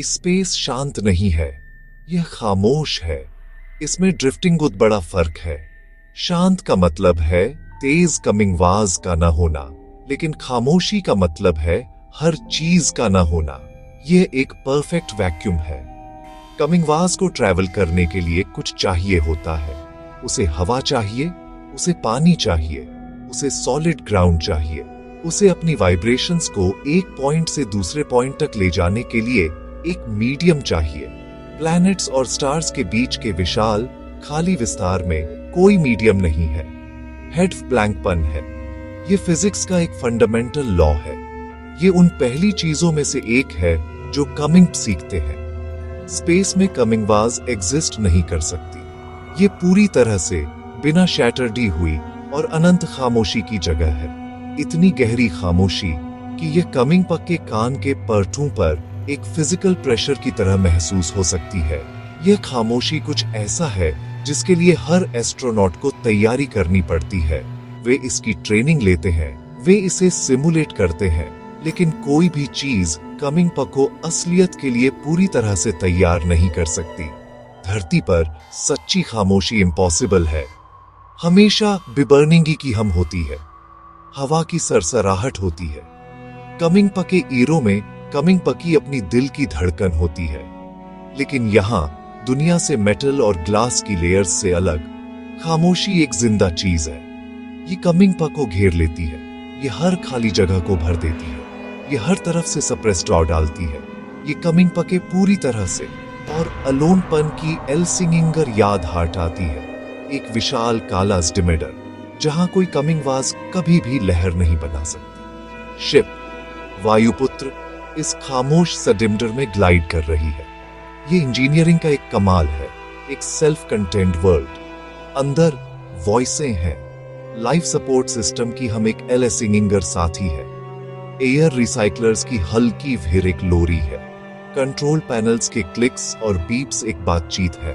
Space शांत नहीं है, यह खामोश है। इसमें ड्रिफ्टिंग बहुत बड़ा फर्क है। शांत का मतलब है तेज कमिंग वाज का ना होना, लेकिन खामोशी का मतलब है हर चीज का ना होना। यह एक परफेक्ट वैक्यूम है। कमिंग वाज को ट्रैवल करने के लिए कुछ चाहिए होता है। उसे हवा चाहिए, उसे पानी चाहिए, उसे सॉलिड ग्राउंड चाहिए, उसे अपनी वाइब्रेशंस को एक पॉइंट से दूसरे पॉइंट तक ले जाने के लिए एक मीडियम चाहिए। प्लैनेट्स और स्टार्स के बीच के विशाल खाली विस्तार में कोई मीडियम नहीं है। हेड ब्लैंकपन है। ये फिजिक्स का एक फंडामेंटल लॉ है। ये उन पहली चीजों में से एक है जो कमिंग सीखते हैं। स्पेस में कमिंग वाज एग्जिस्ट नहीं कर सकती। ये पूरी तरह से बिना शैटरडी हुई और अनंत खामोशी की जगह है। इतनी गहरी खामोशी कि यह कमिंग पक के कान के पर्टों पर एक फिजिकल प्रेशर की तरह महसूस हो सकती है। यह खामोशी कुछ ऐसा है जिसके लिए हर एस्ट्रोनॉट को तैयारी करनी पड़ती है। वे इसकी ट्रेनिंग लेते हैं, वे इसे सिमुलेट करते हैं, लेकिन कोई भी चीज कमिंग पक को असलियत के लिए पूरी तरह से तैयार नहीं कर सकती। धरती पर सच्ची खामोशी इम्पॉसिबल है। हमेशा बिबर्निंगी की हम होती है, हवा की सरसराहट होती है। कमिंग पक के ईरो में कमिंग पक की अपनी दिल की धड़कन होती है। लेकिन यहां दुनिया से मेटल और ग्लास की लेयर्स से अलग खामोशी एक जिंदा चीज है। ये कमिंग पक को घेर लेती है, ये हर खाली जगह को भर देती है, ये हर तरफ से सप्रेस्ड आउट डालती है। ये कमिंग पक के पूरी तरह से और अलोनपन की एल सिंगिंगर याद हार्ट आती है। एक विशाल काला स्टिमेडर जहां कोई कमिंग वाज कभी भी लहर नहीं बना सकती। शिप वायुपुत्र इस खामोश सडिमडर में ग्लाइड कर रही है। ये इंजीनियरिंग का एक कमाल है, एक सेल्फ कंटेंट वर्ल्ड। अंदर वॉइसें हैं। लाइफ सपोर्ट सिस्टम की हम एक एल सिंगिंगर साथी है। एयर रिसाइकलर्स की हल्की फिर एक लोरी है। कंट्रोल पैनल्स के क्लिक्स और बीप्स एक बातचीत है।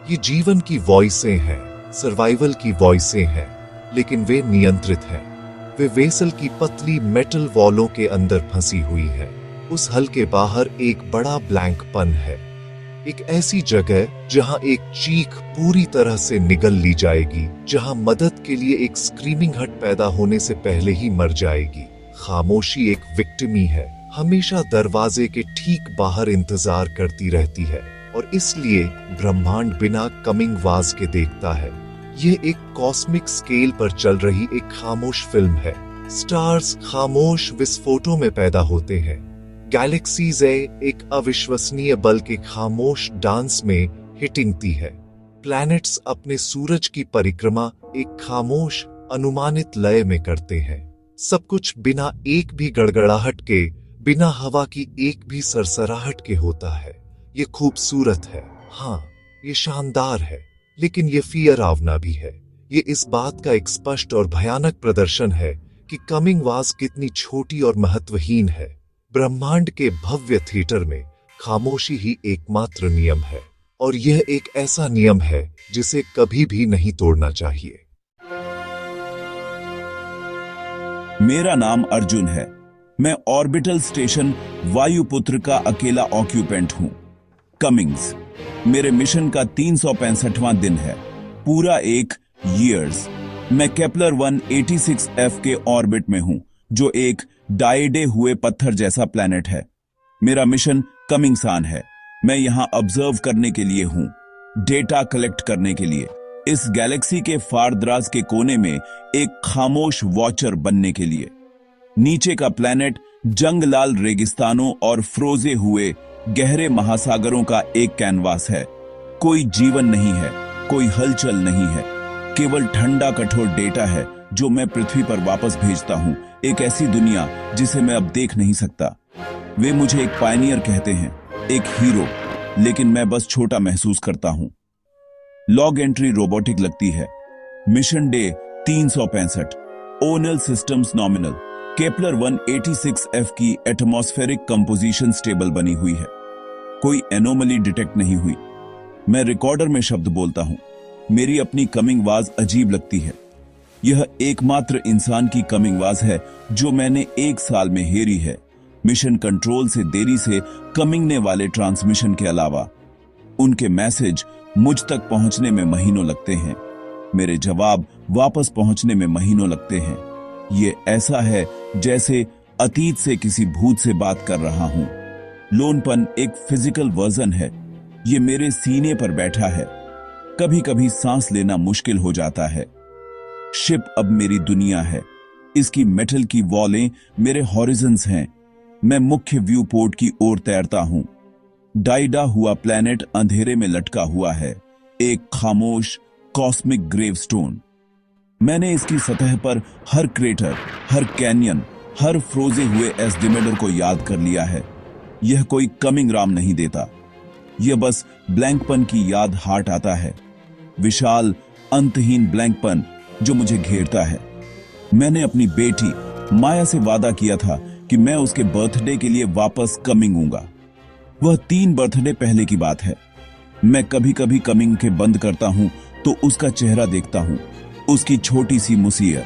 ये जीवन की वॉइसें हैं, सर्वाइवल की वॉइसें हैं, लेकिन वे नियंत्रित हैं। वे वेसल की पतली मेटल वॉलों के अंदर फंसी हुई है। उस हल के बाहर एक बड़ा ब्लैंकपन है। एक ऐसी जगह जहां एक चीख पूरी तरह से निगल ली जाएगी, जहां मदद के लिए एक स्क्रीमिंग हट पैदा होने से पहले ही मर जाएगी। खामोशी एक विक्टिमी है, हमेशा दरवाजे के ठीक बाहर इंतजार करती रहती है, और इसलिए ब्रह्मांड बिना कमिंग वाज के देखता है। यह एक कॉस्मिक स्केल पर चल रही एक खामोश फिल्म है। स्टार्स खामोश विस्फोटों में पैदा होते हैं। गैलेक्सीज एक अविश्वसनीय बल के खामोश डांस में हिटिंगती है। प्लैनेट्स अपने सूरज की परिक्रमा एक खामोश अनुमानित लय में करते हैं। सब कुछ बिना एक भी गड़गड़ाहट के, बिना हवा की एक भी सरसराहट के होता है। ये खूबसूरत है, हाँ, ये शानदार है, लेकिन ये फियरावना भी है। ये इस बात का एक स्पष्ट और भयानक प्रदर्शन है कि कमिंग वाज कितनी छोटी और महत्वहीन है। ब्रह्मांड के भव्य थिएटर में खामोशी ही एकमात्र नियम है, और यह एक ऐसा नियम है जिसे कभी भी नहीं तोड़ना चाहिए। मेरा नाम अर्जुन है। मैं ऑर्बिटल स्टेशन वायुपुत्र का अकेला ऑक्यूपेंट हूं। कमिंग्स मेरे मिशन का 365वां दिन है, पूरा एक ईयर्स। मैं केपलर 186f के ऑर्बिट में हूं, जो एक डाइडे हुए पत्थर जैसा प्लैनेट है। मेरा मिशन कमिंगसान है। मैं यहां ऑब्जर्व करने के लिए हूं, डेटा कलेक्ट करने के लिए, इस गैलेक्सी के फारदराज के कोने में एक खामोश वॉचर बनने के लिए। नीचे का प्लैनेट जंगलाल रेगिस्तानों और फ्रोजे हुए गहरे महासागरों का एक कैनवास है। कोई जीवन नहीं है, कोई हलचल नहीं है, केवल ठंडा कठोर डेटा है जो मैं पृथ्वी पर वापस भेजता हूं, एक ऐसी दुनिया जिसे मैं अब देख नहीं सकता। वे मुझे एक पायनियर कहते हैं, एक हीरो, लेकिन मैं बस छोटा महसूस करता हूं। लॉग एंट्री रोबोटिक लगती है। Mission day 365। ओनल सिस्टम्स नॉमिनल। केपलर 186f की एटमॉस्फेरिक कंपोजिशन स्टेबल बनी हुई है। कोई एनोमली डिटेक्ट नहीं हुई। मैं रिकॉर्डर में शब्द बोलता हूं। मेरी अपनी कमिंग वाज अजीब लगती है। यह एकमात्र इंसान की कमिंग वाज है जो मैंने एक साल में हेरी है। मिशन कंट्रोल से देरी से कमिंगने वाले ट्रांसमिशन के अलावा उनके मैसेज मुझ तक पहुंचने में महीनों लगते हैं। मेरे जवाब वापस पहुंचने में महीनों लगते हैं। ये ऐसा है जैसे अतीत से किसी भूत से बात कर रहा हूं। लोनपन एक फिजिकल वर्जन है। ये मेरे सीने पर बैठा है। कभी कभी सांस लेना मुश्किल हो जाता है। शिप अब मेरी दुनिया है। इसकी मेटल की वॉलें मेरे हॉरिजन्स हैं। मैं मुख्य व्यू पोर्ट की ओर तैरता हूं। डाइडा हुआ प्लैनेट अंधेरे में लटका हुआ है, एक खामोश कॉस्मिक ग्रेवस्टोन। मैंने इसकी सतह पर हर क्रेटर, हर कैनियन, हर फ्रोजे हुए एस्टिमेटर को याद कर लिया है। यह कोई कमिंग राम नहीं देता। यह बस ब्लैंकपन की याद हाट आता है, विशाल अंतहीन ब्लैंकपन जो मुझे घेरता है। मैंने अपनी बेटी माया से वादा किया था कि मैं उसके बर्थडे के लिए वापस कमिंग हूंगा। वह 3 बर्थडे पहले की बात है। मैं कभी कभी कमिंग के बंद करता हूं तो उसका चेहरा देखता हूं, उसकी छोटी सी मुसीयत,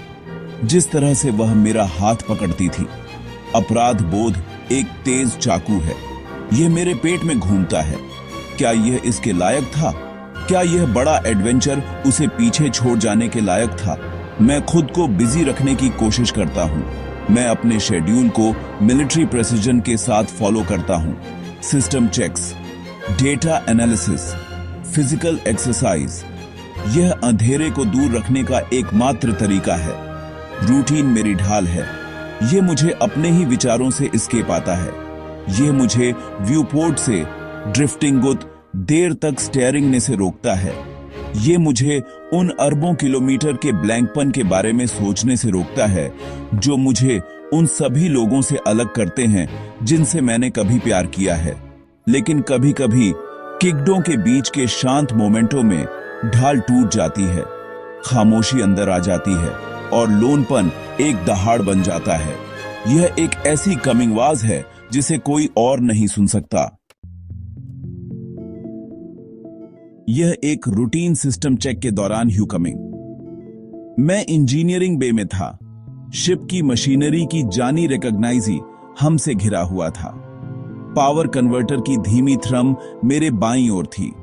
जिस तरह से वह मेरा हाथ पकड़ती थी। अपराध बोध एक तेज चाकू है। यह मेरे पेट में घूमता है। क्या यह इसके लायक था? क्या यह बड़ा एडवेंचर उसे पीछे छोड़ जाने के लायक था? मैं खुद को बिजी रखने की कोशिश करता हूं। मैं अपने शेड्यूल को मिलिट्री प्रेसिजन के साथ फॉलो करता हूं। System checks, data analysis, physical exercise, यह अंधेरे को दूर रखने का एकमात्र तरीका है। रूटीन मेरी ढाल है। यह मुझे अपने ही विचारों से एस्केप आता है। यह मुझे व्यूपोर्ट से ड्रिफ्टिंग गुत देर तक स्टेयरिंग ने से रोकता है। यह मुझे उन अरबों किलोमीटर के ब्लैंकपन के बारे में सोचने से रोकता है जो मुझे उन सभी लोगों से अलग करते हैं जिनसे मैंने कभी प्यार किया है। लेकिन कभी कभी किकडों के बीच के शांत मोमेंटों में ढाल टूट जाती है, खामोशी अंदर आ जाती है और लोनपन एक दहाड़ बन जाता है। यह एक ऐसी कमिंग आवाज है जिसे कोई और नहीं सुन सकता। यह एक रूटीन सिस्टम चेक के दौरान ह्यू कमिंग। मैं इंजीनियरिंग बे में था। शिप की मशीनरी की जानी रिकॉग्नाइजी हमसे घिरा हुआ था। पावर कन्वर्टर की धीमी थ्रम मेरे बाईं ओर थी।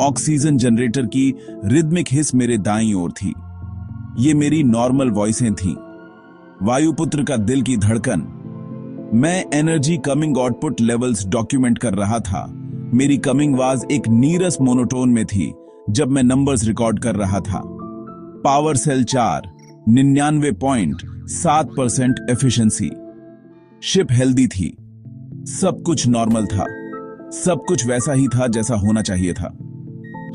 ऑक्सीजन जनरेटर की रिदमिक हिस मेरे दाईं ओर थी। ये मेरी नॉर्मल वॉइसें थीं। वायुपुत्र का दिल की धड़कन। मैं energy coming output levels document कर रहा था। मेरी कमिंग आवाज एक नीरस मोनोटोन में थी जब मैं नंबर्स रिकॉर्ड कर रहा था। Power cell 4, 99.7% efficiency. Ship healthy थी। सब कुछ नॉर्मल था। सब कुछ वैसा ही था जैसा होना चाहिए था।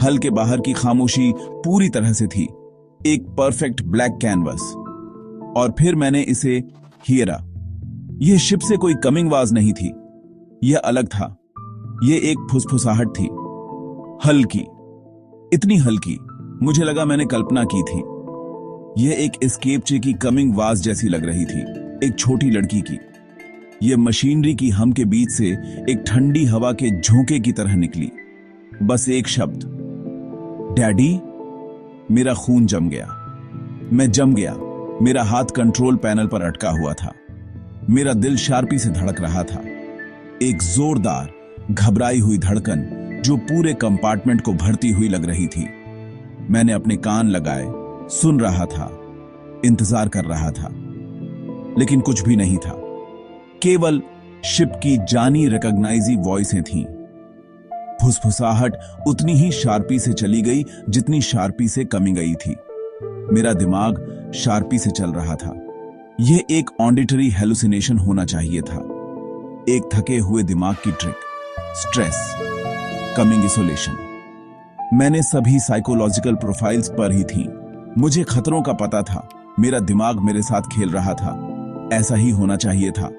हल के बाहर की खामोशी पूरी तरह से थी, एक परफेक्ट ब्लैक कैनवस। और फिर मैंने इसे हियरा। यह शिप से कोई कमिंग आवाज नहीं थी। यह अलग था। यह एक फुसफुसाहट थी, हल्की, इतनी हल्की मुझे लगा मैंने कल्पना की थी। यह एक एस्केपचे की कमिंग आवाज जैसी लग रही थी, एक छोटी लड़की की। यह मशीनरी की हम के बीच से एक ठंडी हवा के झोंके की तरह निकली। बस एक शब्द, डैडी। मेरा खून जम गया। मैं जम गया। मेरा हाथ कंट्रोल पैनल पर अटका हुआ था। मेरा दिल शार्पी से धड़क रहा था, एक जोरदार घबराई हुई धड़कन जो पूरे कंपार्टमेंट को भरती हुई लग रही थी। मैंने अपने कान लगाए, सुन रहा था, इंतजार कर रहा था, लेकिन कुछ भी नहीं था। केवल शिप की जानी रिकॉग्नाइजी वॉइसें थीं। फुसफुसाहट उतनी ही शार्पी से चली गई जितनी शार्पी से कमी गई थी। मेरा दिमाग शार्पी से चल रहा था। यह एक ऑडिटरी हेलुसिनेशन होना चाहिए था, एक थके हुए दिमाग की ट्रिक। Stress, coming isolation. मैंने सभी साइकोलॉजिकल प्रोफाइल्स पर ही थी। मुझे खतरों का पता था। मेरा दिमाग मेरे साथ खेल रहा था। ऐसा ही होना चाहिए था।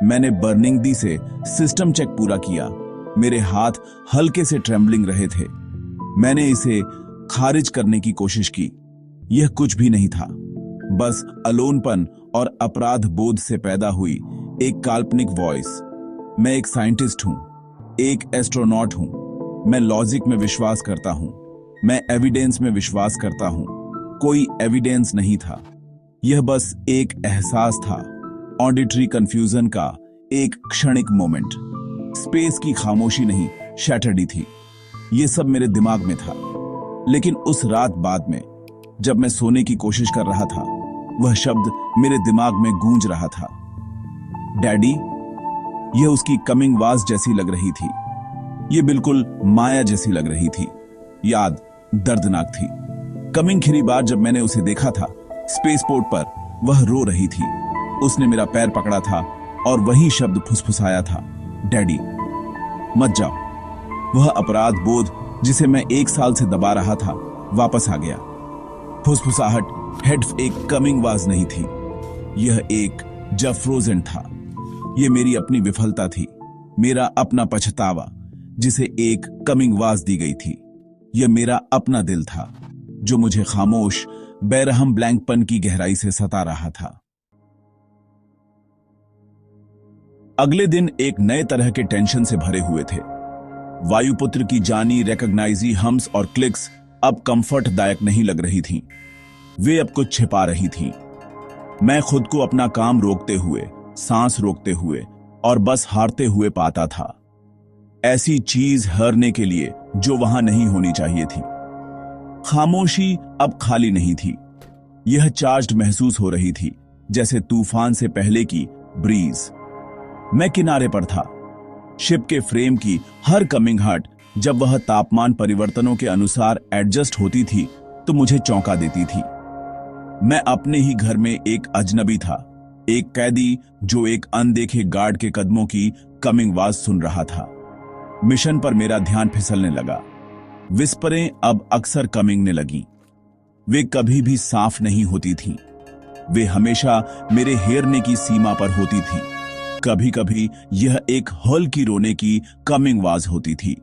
मैंने बर्निंग दी से सिस्टम चेक पूरा किया। मेरे हाथ हल्के से ट्रेम्बलिंग रहे थे। मैंने इसे खारिज करने की कोशिश की। यह कुछ भी नहीं था, बस अलोनपन और अपराध बोध से पैदा हुई एक काल्पनिक वॉइस। मैं एक साइंटिस्ट हूं, एक एस्ट्रोनॉट हूं। मैं लॉजिक में विश्वास करता हूं। मैं एविडेंस में विश्वास करता हूं। कोई एविडेंस नहीं था। यह बस एक एहसास था, ऑडिटरी कंफ्यूजन का एक क्षणिक मोमेंट। स्पेस की खामोशी नहीं, शैटरडी थी। ये सब मेरे दिमाग में था। लेकिन उस रात बाद में जब मैं सोने की कोशिश कर रहा था, वह शब्द मेरे दिमाग में गूंज रहा था, डैडी। यह उसकी कमिंग वाज जैसी लग रही थी। यह बिल्कुल माया जैसी लग रही थी। याद दर्दनाक थी। कमिंग खिरी बार जब मैंने उसे देखा था स्पेसपोर्ट पर, वह रो रही थी। उसने मेरा पैर पकड़ा था और वही शब्द फुसफुसाया था, डैडी मत जाओ। वह अपराध बोध जिसे मैं 1 साल से दबा रहा था वापस आ गया। फुसफुसाहट हेड एक कमिंग वाज नहीं थी, यह एक जफ्रोजन था। यह मेरी अपनी विफलता थी, मेरा अपना पछतावा जिसे एक कमिंग वाज दी गई थी। यह मेरा अपना दिल था जो मुझे खामोश बेरहम ब्लैंकपन की गहराई से सता रहा था। अगले दिन एक नए तरह के टेंशन से भरे हुए थे। वायुपुत्र की जानी रिकॉग्नाइजी हम्स और क्लिक्स अब कंफर्टदायक नहीं लग रही थीं। वे अब कुछ छिपा रही थीं। मैं खुद को अपना काम रोकते हुए, सांस रोकते हुए और बस हारते हुए पाता था। ऐसी चीज हारने के लिए जो वहां नहीं होनी चाहिए थी। खामोशी अब खाली नहीं थी। यह चार्ज्ड महसूस हो रही थी, जैसे तूफान से पहले की ब्रीज। मैं किनारे पर था। शिप के फ्रेम की हर कमिंग हट जब वह तापमान परिवर्तनों के अनुसार एडजस्ट होती थी तो मुझे चौंका देती थी। मैं अपने ही घर में एक अजनबी था, एक कैदी जो एक अनदेखे गार्ड के कदमों की कमिंग वाज सुन रहा था। मिशन पर मेरा ध्यान फिसलने लगा। विस्परें अब अक्सर कमिंगने लगी। वे कभी भी साफ नहीं होती थीं। वे हमेशा मेरे हेरने की सीमा पर होती थीं। कभी कभी यह एक हॉल की रोने की कमिंग वाज होती थी,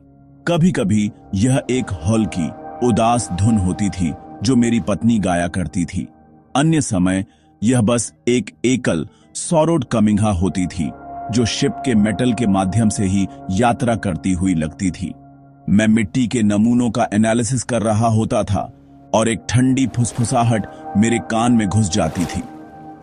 कभी कभी यह एक हॉल की उदास धुन होती थी जो मेरी पत्नी गाया करती थी। अन्य समय यह बस एक एकल सॉरोड कमिंगा होती थी जो शिप के मेटल के माध्यम से ही यात्रा करती हुई लगती थी। मैं मिट्टी के नमूनों का एनालिसिस कर रहा होता था और एक ठंडी फुसफुसाहट मेरे कान में घुस जाती थी।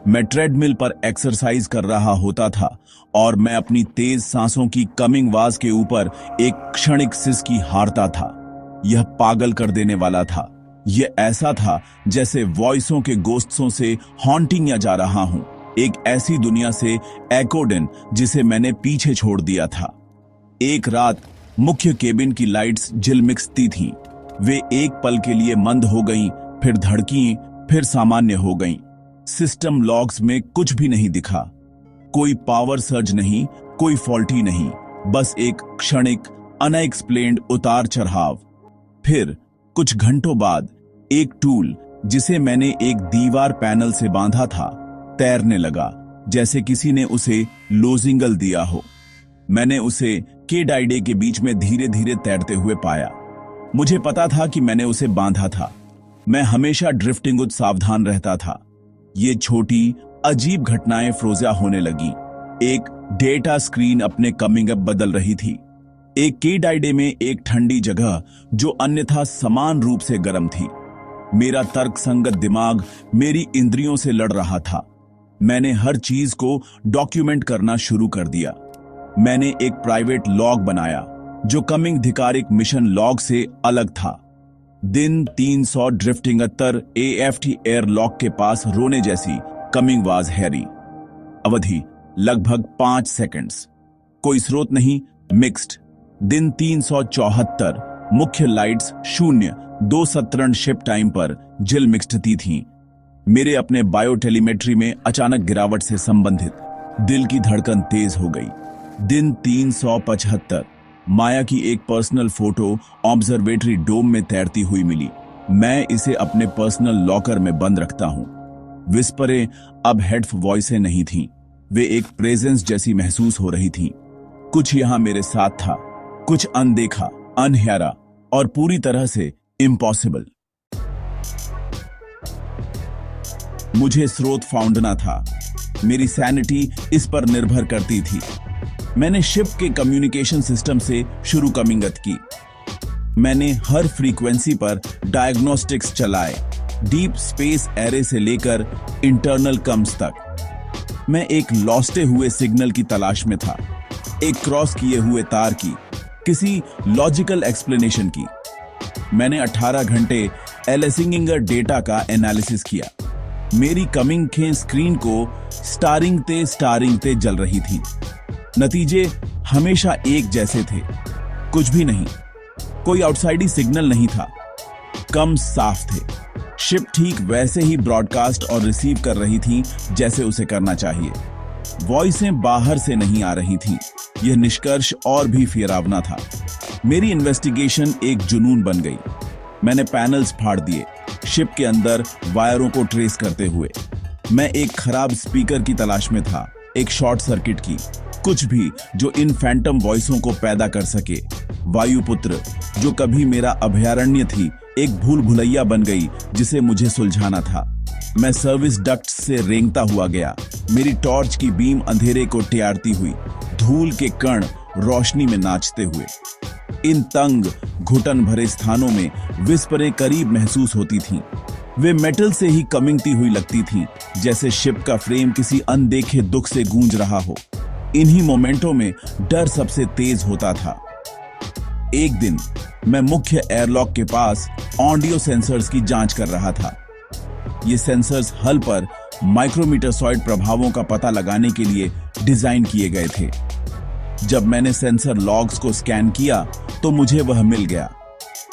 मैं ट्रेडमिल पर एक्सरसाइज कर रहा होता था और मैं अपनी तेज सांसों की कमिंग वाज के ऊपर एक क्षणिक सिसकी हारता था। यह पागल कर देने वाला था। यह ऐसा था जैसे वॉइसों के गोस्ट्सों से हॉन्टिंग या जा रहा हूं, एक ऐसी दुनिया से एकोडेन जिसे मैंने पीछे छोड़ दिया था। एक रात मुख्य केबिन की लाइट्स झिलमिलाती थीं। वे एक पल के लिए मंद हो गईं, फिर धड़कीं, फिर सामान्य हो गईं। सिस्टम लॉग्स में कुछ भी नहीं दिखा। कोई पावर सर्ज नहीं, कोई फॉल्टी नहीं, बस एक क्षणिक अनएक्सप्लेन्ड उतार चढ़ाव। फिर कुछ घंटों बाद एक टूल जिसे मैंने एक दीवार पैनल से बांधा था तैरने लगा, जैसे किसी ने उसे लोजिंगल दिया हो। मैंने उसे के डाइडे के बीच में धीरे धीरे तैरते हुए पाया। मुझे पता था कि मैंने उसे बांधा था। मैं हमेशा ड्रिफ्टिंग सावधान रहता था। ये छोटी अजीब घटनाएं फ्रोजा होने लगी। एक डेटा स्क्रीन अपने कमिंग अप बदल रही थी। एक के डाइडे में एक ठंडी जगह जो अन्यथा समान रूप से गर्म थी। मेरा तर्कसंगत दिमाग मेरी इंद्रियों से लड़ रहा था। मैंने हर चीज को डॉक्यूमेंट करना शुरू कर दिया। मैंने एक प्राइवेट लॉग बनाया जो कमिंग धिकारिक मिशन लॉग से अलग था। दिन 300 ड्रिफ्टिंग अत्तर AFT एयर लॉक के पास रोने जैसी कमिंग वाज हैरी। अवधि लगभग 5 सेकंड्स। कोई स्रोत नहीं, मिक्स्ड। दिन 374 मुख्य लाइट्स 0 2 सतरण शिप टाइम पर जिल मिक्स्डती थीं। मेरे अपने बायोटेलीमेट्री में अचानक गिरावट से संबंधित दिल की धड़कन तेज हो गई। दिन 375 माया की एक पर्सनल फोटो ऑब्जर्वेटरी डोम में तैरती हुई मिली। मैं इसे अपने पर्सनल लॉकर में बंद रखता हूं। विस्परें अब हेडफ वॉइसें नहीं थीं, वे एक प्रेजेंस जैसी महसूस हो रही थीं। कुछ यहां मेरे साथ था, कुछ अनदेखा, अनहयारा और पूरी तरह से इम्पॉसिबल। मुझे स्रोत फाउंडना था। मेरी सैनिटी इस पर निर्भर करती थी। मैंने शिप के कम्युनिकेशन सिस्टम से शुरू कमिंगत की। मैंने हर फ्रीक्वेंसी पर डायग्नोस्टिक्स चलाए, डीप स्पेस एरे से लेकर इंटरनल कम्स तक। मैं एक लॉस्टे हुए सिग्नल की तलाश में था, एक क्रॉस किए हुए तार की, किसी लॉजिकल एक्सप्लेनेशन की। मैंने 18 घंटे एलेसिंगिंगर डेटा का एनालिसिस किया। मेरी कमिंग खे स्क्रीन को स्टारिंग ते जल रही थी। नतीजे हमेशा एक जैसे थे, कुछ भी नहीं, कोई आउटसाइडी सिग्नल नहीं था, कम साफ थे। शिप ठीक वैसे ही ब्रॉडकास्ट और रिसीव कर रही थी जैसे उसे करना चाहिए। वॉइसें बाहर से नहीं आ रही थीं। यह निष्कर्ष और भी फिरावना था। मेरी इन्वेस्टिगेशन एक जुनून बन गई। मैंने पैनल्स फाड़ दिए, शिप के अंदर वायरों को ट्रेस करते हुए। मैं एक खराब स्पीकर की तलाश में था, एक शॉर्ट सर्किट की, कुछ भी जो इन फैंटम वॉइसों को पैदा कर सके। वायुपुत्र, जो कभी मेरा अभयारण्य थी, एक भूल भुलैया बन गई जिसे मुझे सुलझाना था। मैं सर्विस डक्ट से रेंगता हुआ गया, मेरी टॉर्च की बीम अंधेरे को टियारती हुई, धूल के कण रोशनी में नाचते हुए। इन तंग घुटन भरे स्थानों में विस्परें करीब महसूस होती थीं। वे मेटल से ही कमिंगती हुई लगती थीं, जैसे शिप का फ्रेम किसी अनदेखे दुख से गूंज रहा हो। इन्हीं मोमेंटों में डर सबसे तेज होता था। एक दिन मैं मुख्य एयरलॉक के पास ऑडियो सेंसर्स की जांच कर रहा था। ये सेंसर्स हल पर माइक्रोमीटरसॉइड प्रभावों का पता लगाने के लिए डिजाइन किए गए थे। जब मैंने सेंसर लॉग्स को स्कैन किया तो मुझे वह मिल गया।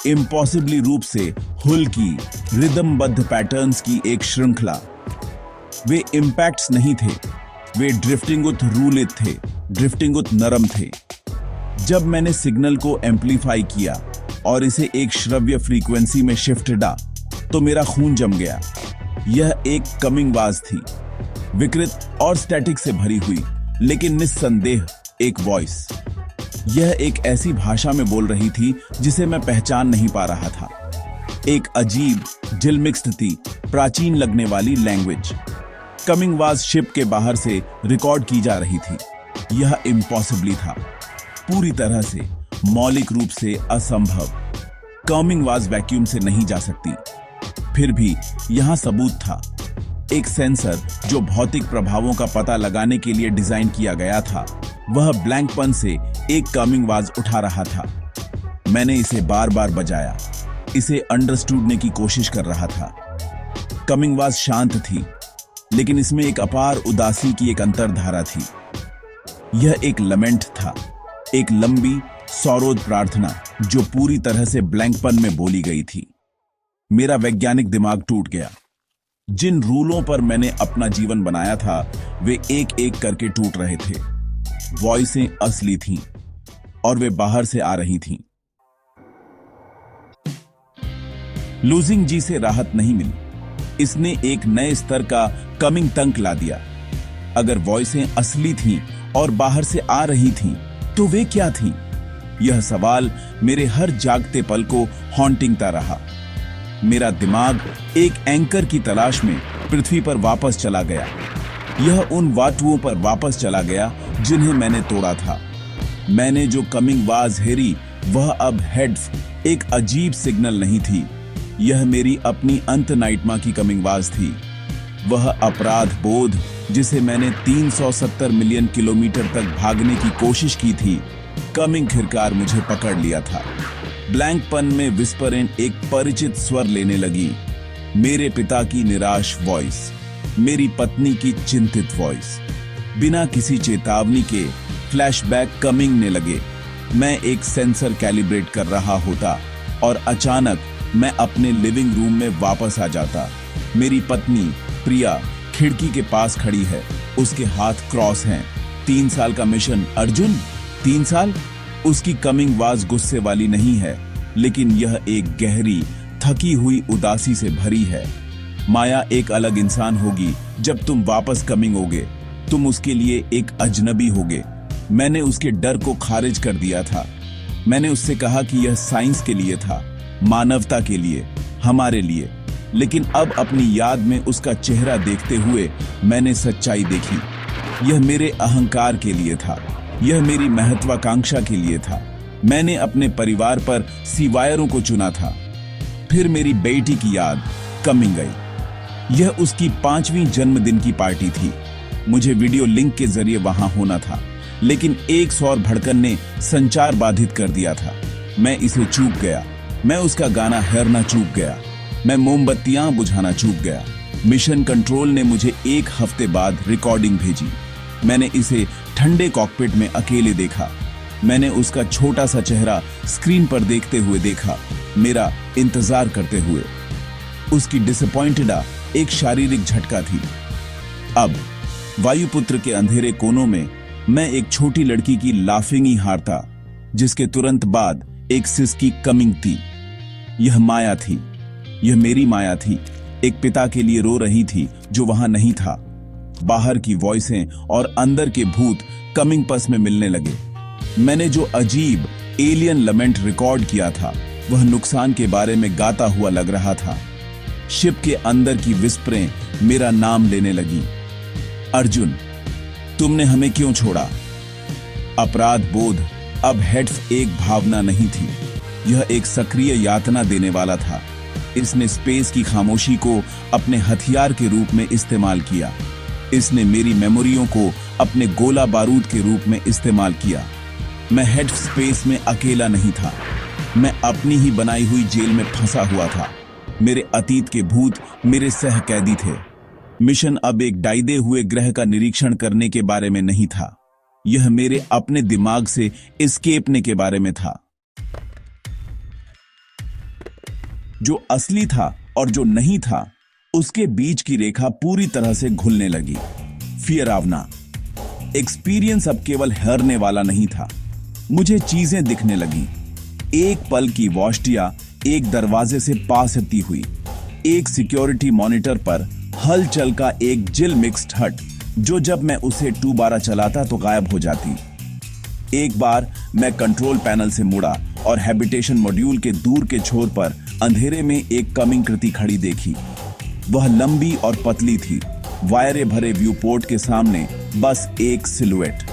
इम्पॉसिबली रूप से हुल की रिदमबद्ध पैटर्न्स की एक श्रृंखला। वे इम्पैक्ट्स नहीं थे, वे ड्रिफ्टिंगुत रूलित थे, ड्रिफ्टिंगुत नरम थे। जब मैंने सिग्नल को एम्पलीफाई किया और इसे एक श्रव्य फ्रीक्वेंसी में शिफ्ट डा, तो मेरा खून जम गया। यह एक कमिंग आवाज थी, विकृत और स्टैटिक से भरी हुई, लेकिन निस्संदेह एक वॉइस। यह एक ऐसी भाषा में बोल रही थी जिसे मैं पहचान नहीं पा रहा था। एक अजीब जिल मिक्स्ड थी, प्राचीन लगने वाली लैंग्वेज। कमिंग आवाज शिप के बाहर से रिकॉर्ड की जा रही थी। यह इम्पॉसिबली था, पूरी तरह से, मौलिक रूप से असंभव। कमिंग आवाज वैक्यूम से नहीं जा सकती। फिर भी यहां सबूत था। एक सेंसर जो भौतिक प्रभावों का पता लगाने के लिए डिजाइन किया गया था, वह ब्लैंकपन से एक कमिंग आवाज उठा रहा था। मैंने इसे बार बार बजाया, इसे अंडरस्टूडने की कोशिश कर रहा था। कमिंग आवाज शांत थी, लेकिन इसमें एक अपार उदासी की एक अंतर्धारा थी। यह एक लमेंट था, एक लंबी सौरोद प्रार्थना जो पूरी तरह से ब्लैंकपन में बोली गई थी। मेरा वैज्ञानिक दिमाग टूट गया। जिन रूलों पर मैंने अपना जीवन बनाया था, वे एक एक करके टूट रहे थे। वॉइसें असली थीं और वे बाहर से आ रही थीं। लूजिंग जी से राहत नहीं मिली। इसने एक नए स्तर का कमिंग तंक ला दिया। अगर वॉइसें असली थीं और बाहर से आ रही थीं, तो वे क्या थीं? यह सवाल मेरे हर जागते पल को हॉन्टिंगता रहा। मेरा दिमाग एक एंकर की तलाश में पृथ्वी पर वापस चला गया। यह उन वाटुओं पर वापस चला गया जिन्हें मैंने तोड़ा था। मैंने जो कमिंग आवाज हेरी, वह अब हेड्स एक अजीब सिग्नल नहीं थी। यह मेरी अपनी अंत नाइटमा की कमिंग आवाज थी। वह अपराध बोध जिसे मैंने 370 मिलियन किलोमीटर तक भागने की कोशिश की थी, कमिंग खिरकार मुझे पकड़ लिया था। ब्लैंकपन में विस्परें एक परिचित स्वर लेने लगी। मेरे पिता की निराश वॉइस, मेरी पत्नी की चिंतित वॉइस। बिना किसी चेतावनी के फ्लैशबैक कमिंग ने लगे। मैं एक सेंसर कैलिब्रेट कर रहा होता और अचानक मैं अपने लिविंग रूम में वापस आ जाता। मेरी पत्नी प्रिया खिड़की के पास खड़ी है, उसके हाथ क्रॉस हैं। 3 साल का मिशन अर्जुन, 3 साल? उसकी कमिंग आवाज गुस्से वाली नहीं है, लेकिन यह एक गहरी, थकी हुई उदासी से भरी है। माया एक अलग इंसान होगी जब तुम वापस कमिंग होगे। तुम उसके लिए एक अजनबी होगे। मैंने उसके डर को खारिज कर दिया था। मैंने उससे कहा कि यह साइंस के लिए था, मानवता के लिए, हमारे लिए। लेकिन अब अपनी याद में उसका चेहरा देखते हुए मैंने सच्चाई देखी। यह मेरे अहंकार के लिए था, यह मेरी महत्वाकांक्षा के लिए था। मैंने अपने परिवार पर सिवायरों को चुना था। फिर मेरी बेटी की याद कमिंग गई। यह उसकी 5वीं जन्मदिन की पार्टी थी। मुझे वीडियो लिंक के जरिए वहां होना था, लेकिन एक सौर भड़कन ने संचार बाधित कर दिया था। मैं इसे चूक गया। मैं उसका गाना हेरना चूक गया। मैं मोमबत्तियां बुझाना चूक गया। मिशन कंट्रोल ने मुझे एक हफ्ते बाद रिकॉर्डिंग भेजी। मैंने इसे ठंडे कॉकपिट में अकेले देखा। मैंने उसका छोटा सा चेहरा स्क्रीन पर देखते हुए देखा, मेरा इंतजार करते हुए। उसकी डिसअपॉइंटेड एक शारीरिक झटका थी। अब वायुपुत्र के अंधेरे कोनों में मैं एक छोटी लड़की की लाफिंग ही हार था, जिसके तुरंत बाद एक सिसकी कमिंग थी। यह माया थी। यह मेरी माया थी। एक पिता के लिए रो रही थी जो वहां नहीं था। बाहर की वॉइसें और अंदर के भूत कमिंग पस में मिलने लगे। मैंने जो अजीब एलियन लमेंट रिकॉर्ड किया था, वह नुकसान के बारे में गाता हुआ लग रहा था। शिप के अंदर की विस्परें मेरा नाम लेने लगी। अर्जुन, तुमने हमें क्यों छोड़ा? अपराध बोध अब हेड्स एक भावना नहीं थी। यह एक सक्रिय यातना देने वाला था। इसने स्पेस की खामोशी को अपने हथियार के रूप में इस्तेमाल किया। इसने मेरी मेमोरियों को अपने गोला बारूद के रूप में इस्तेमाल किया। मैं हेड स्पेस में अकेला नहीं था। मैं अपनी ही बनाई हुई जेल में फंसा हुआ था। मेरे अतीत के भूत मेरे सहकैदी थे। मिशन अब एक डाइदे हुए ग्रह का निरीक्षण करने के बारे में नहीं था। यह मेरे अपने दिमाग से एस्केपने के बारे में था। जो असली था और जो नहीं था, उसके बीच की रेखा पूरी तरह से घुलने लगी। फियर आवना। एक्सपीरियंस अब केवल हरने वाला नहीं था। मुझे चीजें दिखने लगी। एक पल की वॉस्टिया एक दरवाजे से पास आती हुई। एक सिक्योरिटी मॉनिटर पर हलचल का एक जिल मिक्स्ड हट, जो जब मैं उसे 2 चलाता तो गायब हो जाती। एक बार मैं कंट्रोल पैनल से मुड़ा और हैबिटेशन मॉड्यूल के दूर के छोर पर अंधेरे में एक कमिंग कृति खड़ी देखी। वह लंबी और पतली थी। वायरे भरे व्यू पोर्ट के सामने बस एक सिलुएट।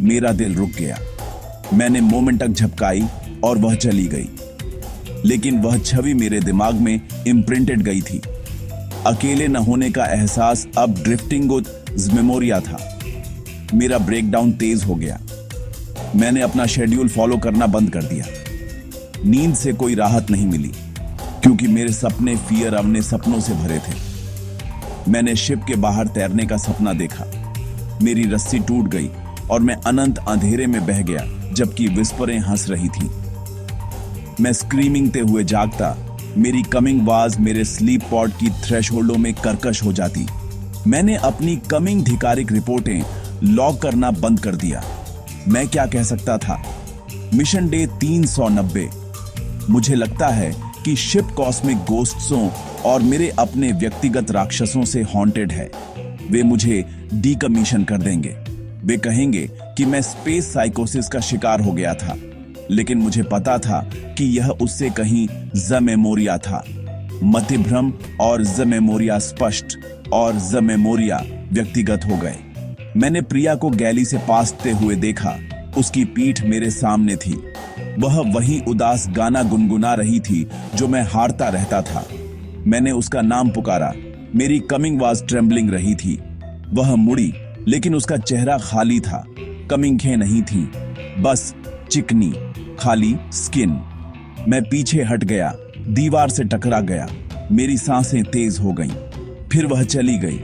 मेरा दिल रुक गया। मैंने मोमेंटक झपकाई और वह चली गई। लेकिन वह छवि मेरे दिमाग में इम्प्रिंटेड गई थी। अकेले न होने का एहसास अब ड्रिफ्टिंग विद मेमोरिया था। मेरा ब्रेकडाउन तेज हो गया। मैंने अपना शेड्यूल फॉलो करना बंद कर दिया। नींद से कोई राहत नहीं मिली, क्योंकि मेरे सपने फियर अपने सपनों से भरे थे। मैंने शिप के बाहर तैरने का सपना देखा। मेरी रस्सी टूट गई और मैं अनंत अंधेरे में बह गया, जबकि विस्परें हंस रही थीं। मैं स्क्रीमिंगते हुए जागता। मेरी कमिंग आवाज मेरे स्लीप पॉड की थ्रेशहोल्डों में कर्कश हो जाती। मैंने अपनी कमिंग धिकारिक रिपोर्टें लॉग करना बंद कर दिया। मैं क्या कह सकता था? Mission day 390। मुझे लगता है कि शिप कॉस्मिक गोस्ट्सों और मेरे अपने व्यक्तिगत राक्षसों से हॉन्टेड है। वे मुझे डीकमीशन कर देंगे। वे कहेंगे कि मैं स्पेस साइकोसिस का शिकार हो गया था, लेकिन मुझे पता था कि यह उससे कहीं ज़मेमोरिया था। मतिभ्रम और ज़मेमोरिया स्पष्ट और ज़मेमोरिया व्यक्तिगत हो गए। मैंने प्रिया को गैली से पासते हुए देखा। उसकी पीठ मेरे सामने थी। वह वही उदास गाना गुनगुना रही थी जो मैं हारता रहता था। मैंने उसका नाम पुकारा। मेरी कमिंग वाज ट्रेम्बलिंग रही थी। वह मुड़ी, लेकिन उसका चेहरा खाली था। कमिंगें नहीं थी, बस चिकनी खाली स्किन। मैं पीछे हट गया, दीवार से टकरा गया। मेरी सांसें तेज हो गईं। फिर वह चली गई।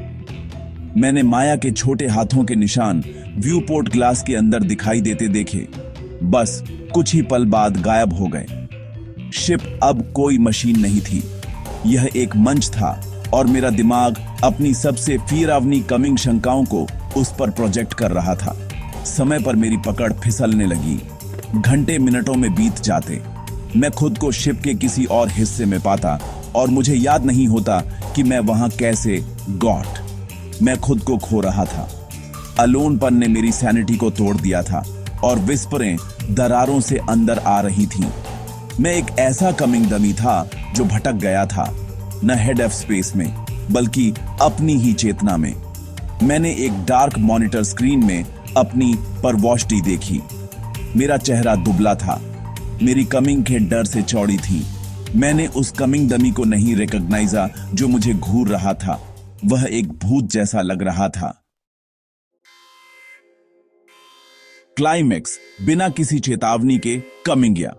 मैंने माया के छोटे हाथों के निशान व्यू पोर्ट ग्लास के अंदर दिखाई देते देखे। बस कुछ ही पल बाद गायब हो गए। शिप अब कोई मशीन नहीं थी। यह एक मंच था और मेरा दिमाग अपनी सबसे फिरावनी कमिंग शंकाओं को उस पर प्रोजेक्ट कर रहा था। समय पर मेरी पकड़ फिसलने लगी। घंटे मिनटों में बीत जाते। मैं खुद को शिप के किसी और हिस्से में पाता और मुझे याद नहीं होता कि मैं वहां कैसे गॉट। मैं खुद को खो रहा था। अलोनपन ने मेरी सैनिटी को तोड़ दिया था और विस्परें दरारों से अंदर आ रही थीं। मैं एक ऐसा कमिंग डमी था जो भटक गया था, न हेड ऑफ स्पेस में बल्कि अपनी ही चेतना में। मैंने एक डार्क मॉनिटर स्क्रीन में अपनी परवॉष्टि देखी। मेरा चेहरा दुबला था। मेरी कमिंग के डर से चौड़ी थी। मैंने उस कमिंग डमी को नहीं रिकॉग्नाइजा जो मुझे घूर रहा था। वह एक भूत जैसा लग रहा था। क्लाइमेक्स बिना किसी चेतावनी के कमिंग गया।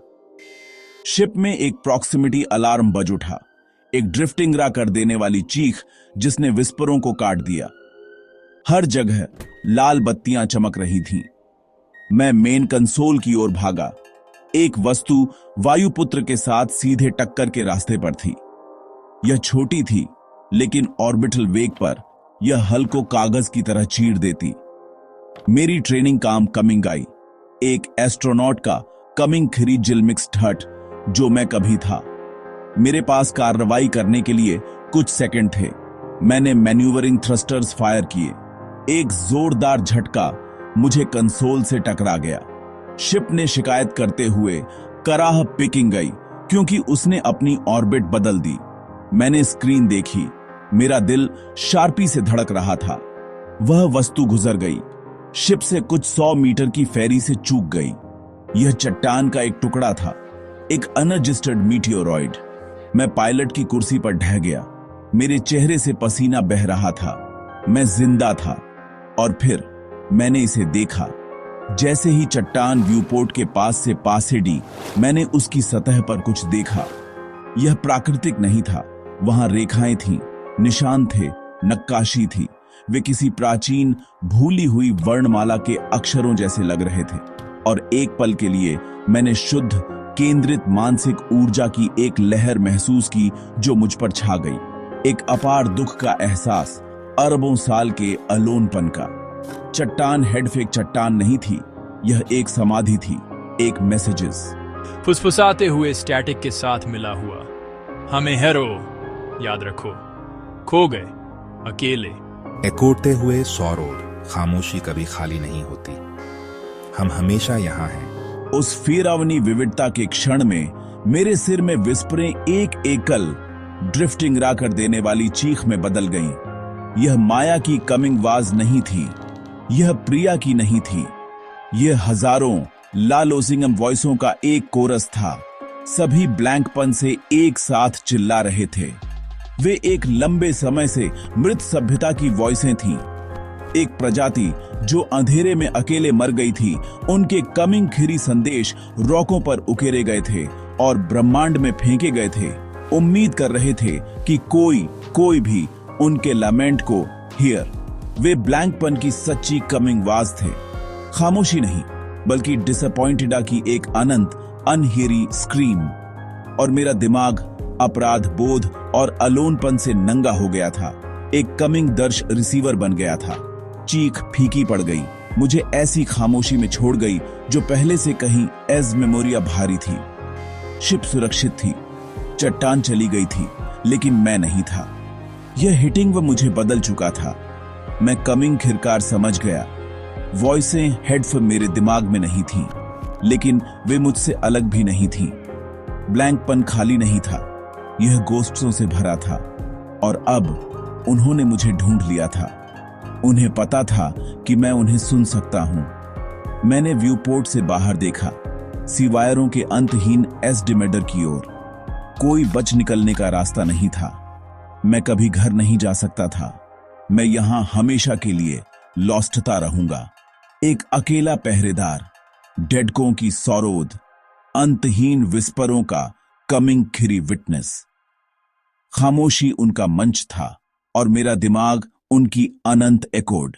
शिप में एक प्रॉक्सिमिटी अलार्म बज उठा, एक ड्रिफ्टिंग रा कर देने वाली चीख जिसने विस्परों को काट दिया। हर जगह लाल बत्तियां चमक रही थीं। मैं मेन कंसोल की ओर भागा। एक वस्तु वायुपुत्र के साथ सीधे टक्कर के रास्ते पर थी। यह छोटी थी, लेकिन ऑर्बिटल वेग पर यह हल को कागज की तरह चीर देती। मेरी ट्रेनिंग काम कमिंग आई, एक एस्ट्रोनॉट का कमिंग खरी जिल मिक्स्ड हट जो मैं कभी था। मेरे पास कार्रवाई करने के लिए कुछ सेकंड थे। मैंने मैन्यूवरिंग थ्रस्टर्स फायर किए। एक जोरदार झटका मुझे कंसोल से टकरा गया। शिप ने शिकायत करते हुए कराह पिकिंग गई क्योंकि उसने अपनी ऑर्बिट बदल दी। मैंने स्क्रीन देखी, मेरा दिल शार्पी से धड़क रहा था। वह वस्तु गुजर गई, शिप से कुछ 100 मीटर की फेरी से चूक गई। यह चट्टान का एक टुकड़ा था, एक अनरजिस्टर्ड मीटियोरॉइड। मैं पायलट की कुर्सी पर ढह गया। मेरे चेहरे से पसीना बह रहा था। मैं जिंदा था। और फिर मैंने इसे देखा। जैसे ही चट्टान व्यूपोर्ट के पास से पासेडी, मैंने उसकी सतह पर कुछ देखा। यह प्राकृतिक नहीं था। वहां रेखाएं थीं, निशान थे, नक्काशी थी। वे किसी प्राचीन भूली हुई वर्णमाला के अक्षरों जैसे लग रहे थे। और एक पल के लिए मैंने शुद्ध केंद्रित मानसिक ऊर्जा की एक लहर महसूस की जो मुझ पर छा गई। एक अपार दुख का एहसास, अरबों साल के अलोनपन का। चट्टान हेडफेक चट्टान नहीं थी, यह एक समाधि थी, एक मैसेजेस। फुसफुसाते हुए स्टैटिक के साथ मिला हुआ, हमें हेरो याद रखो, खो गए अकेले। एकोड़ते हुए सौरोद, खामोशी कभी खाली नहीं होती, हम हमेशा यहाँ हैं। उस फेरावनी विविधता के क्षण में मेरे सिर में विस्परें एक एकल ड्रिफ्टिंग रा कर देने वाली चीख में बदल गईं। यह माया की कमिंग वाज नहीं थी, यह प्रिया की नहीं थी, यह हजारों लालोसिंगम वॉइसों का एक कोरस था। सभी ब्लैंकपन से एक साथ चिल्ला रहे थे। वे एक लंबे समय से मृत सभ्यता की वॉइसें थीं, एक प्रजाति जो अंधेरे में अकेले मर गई थी। उनके कमिंग खिरी संदेश रॉकों पर उकेरे गए थे और ब्रह्मांड में फेंके गए थे। उम्मीद कर रहे थे कि कोई भी उनके लमेंट को हियर। वे ब्लैंकपन की सच्ची कमिंग वाज थे, खामोशी नहीं बल्कि डिसअपॉइंटेडा की एक अनंत अनहियरी स्क्रीम। और मेरा दिमाग अपराध बोध और अलोनपन से नंगा हो गया था। एक कमिंग दर्श रिसीवर बन गया था। चीख फीकी पड़ गई, मुझे ऐसी खामोशी में छोड़ गई जो पहले से कहीं एज मेमोरिया भारी थी। शिप सुरक्षित थी, चट्टान चली गई थी, लेकिन मैं नहीं था। यह हिटिंग मुझे बदल चुका था। मैं कमिंग खिरकार समझ गया। वॉइसें हेडफोन मेरे दिमाग में नहीं थीं, लेकिन वे मुझसे अलग भी नहीं थीं। ब्लैंकपन खाली नहीं था, यह गोस्ट्सों से भरा था। और अब उन्होंने मुझे ढूंढ लिया था। उन्हें पता था कि मैं उन्हें सुन सकता हूं। मैंने व्यूपोर्ट से बाहर देखा, सीवायरों के अंतहीन एस्डिमेडर की ओर। कोई बच निकलने का रास्ता नहीं था। मैं कभी घर नहीं जा सकता था। मैं यहां हमेशा के लिए लॉस्टता रहूंगा, एक अकेला पहरेदार, डेडकों की सौरोद, अंतहीन विस्परों का कमिंग खिरी विटनेस। खामोशी उनका मंच था और मेरा दिमाग उनकी अनंत एकोड।